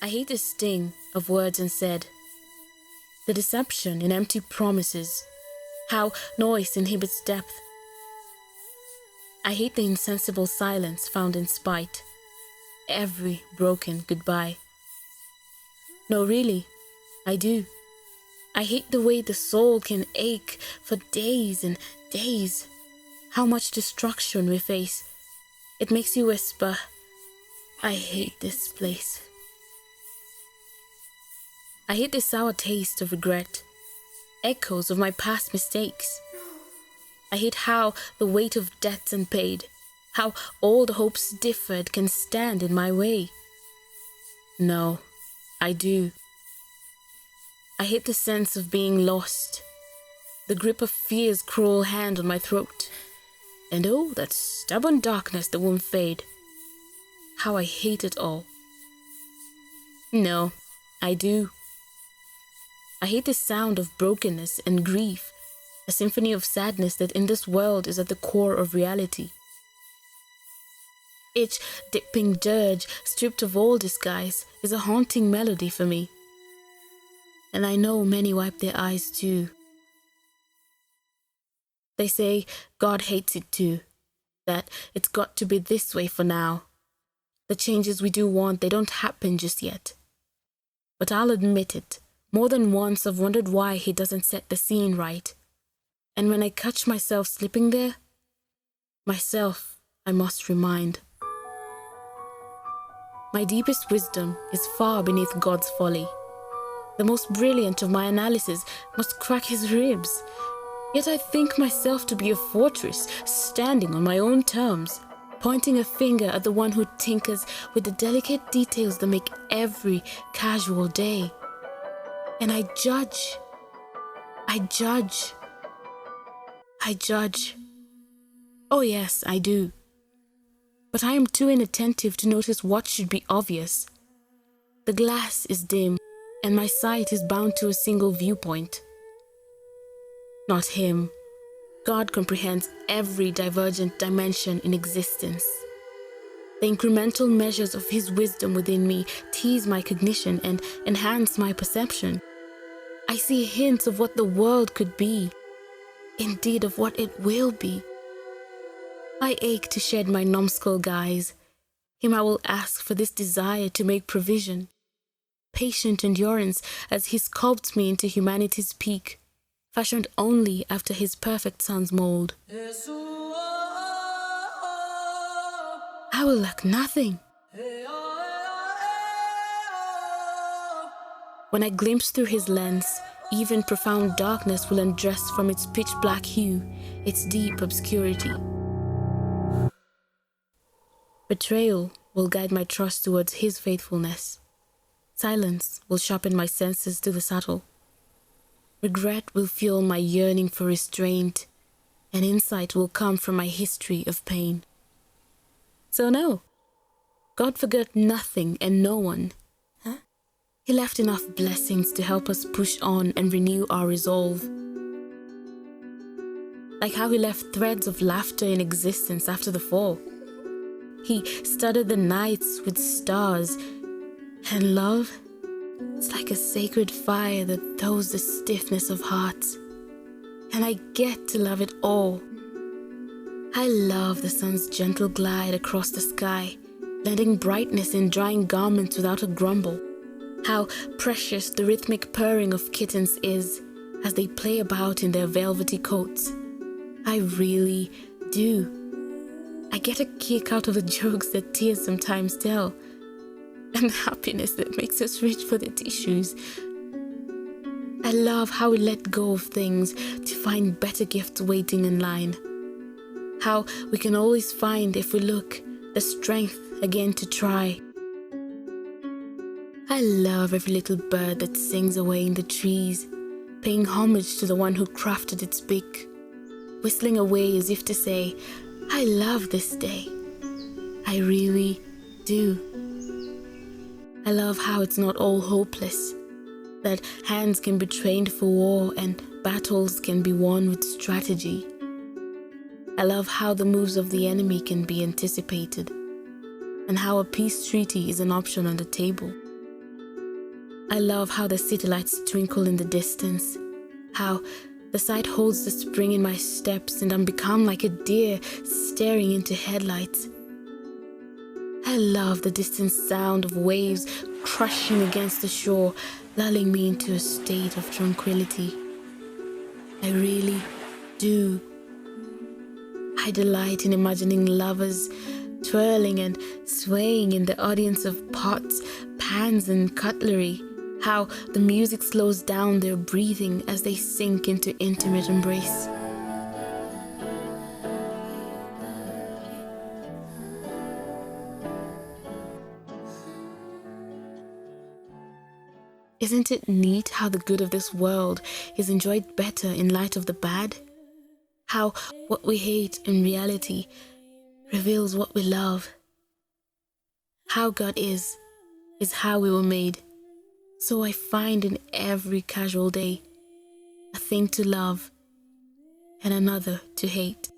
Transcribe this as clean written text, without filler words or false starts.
I hate the sting of words unsaid, the deception in empty promises, how noise inhibits depth. I hate the insensible silence found in spite, every broken goodbye. No, really, I do. I hate the way the soul can ache for days and days, how much destruction we face. It makes you whisper, I hate this place. I hate the sour taste of regret, echoes of my past mistakes. I hate how the weight of debts unpaid, how all the hopes deferred can stand in my way. No, I do. I hate the sense of being lost, the grip of fear's cruel hand on my throat, and oh, that stubborn darkness that won't fade. How I hate it all. No, I do. I hate the sound of brokenness and grief, a symphony of sadness that in this world is at the core of reality. Each dipping dirge, stripped of all disguise, is a haunting melody for me. And I know many wipe their eyes too. They say God hates it too, that it's got to be this way for now. The changes we do want, they don't happen just yet. But I'll admit it. More than once I've wondered why he doesn't set the scene right. And when I catch myself slipping there, myself I must remind. My deepest wisdom is far beneath God's folly. The most brilliant of my analysis must crack his ribs. Yet I think myself to be a fortress, standing on my own terms, pointing a finger at the one who tinkers with the delicate details that make every casual day. And I judge. Oh yes, I do. But I am too inattentive to notice what should be obvious. The glass is dim, and my sight is bound to a single viewpoint. Not him. God comprehends every divergent dimension in existence. The incremental measures of his wisdom within me tease my cognition and enhance my perception. I see hints of what the world could be, indeed of what it will be. I ache to shed my numbskull guise. Him I will ask for this desire to make provision, patient endurance as he sculpts me into humanity's peak, fashioned only after his perfect son's mold. I will lack nothing. When I glimpse through his lens, even profound darkness will undress from its pitch-black hue, its deep obscurity. Betrayal will guide my trust towards his faithfulness. Silence will sharpen my senses to the subtle. Regret will fuel my yearning for restraint, and insight will come from my history of pain. So no, God forgot nothing and no one. He left enough blessings to help us push on and renew our resolve. Like how he left threads of laughter in existence after the fall. He studded the nights with stars. And love, it's like a sacred fire that thaws the stiffness of hearts. And I get to love it all. I love the sun's gentle glide across the sky, lending brightness in drying garments without a grumble. How precious the rhythmic purring of kittens is as they play about in their velvety coats. I really do. I get a kick out of the jokes that tears sometimes tell, and the happiness that makes us reach for the tissues. I love how we let go of things to find better gifts waiting in line. How we can always find, if we look, the strength again to try. I love every little bird that sings away in the trees, paying homage to the one who crafted its beak, whistling away as if to say, I love this day. I really do. I love how it's not all hopeless, that hands can be trained for war and battles can be won with strategy. I love how the moves of the enemy can be anticipated, and how a peace treaty is an option on the table. I love how the city lights twinkle in the distance, how the sight holds the spring in my steps and I'm become like a deer staring into headlights. I love the distant sound of waves crushing against the shore, lulling me into a state of tranquility. I really do. I delight in imagining lovers twirling and swaying in the audience of pots, pans, and cutlery, how the music slows down their breathing as they sink into intimate embrace. Isn't it neat how the good of this world is enjoyed better in light of the bad? How what we hate in reality reveals what we love. How God is how we were made. So I find in every casual day a thing to love and another to hate.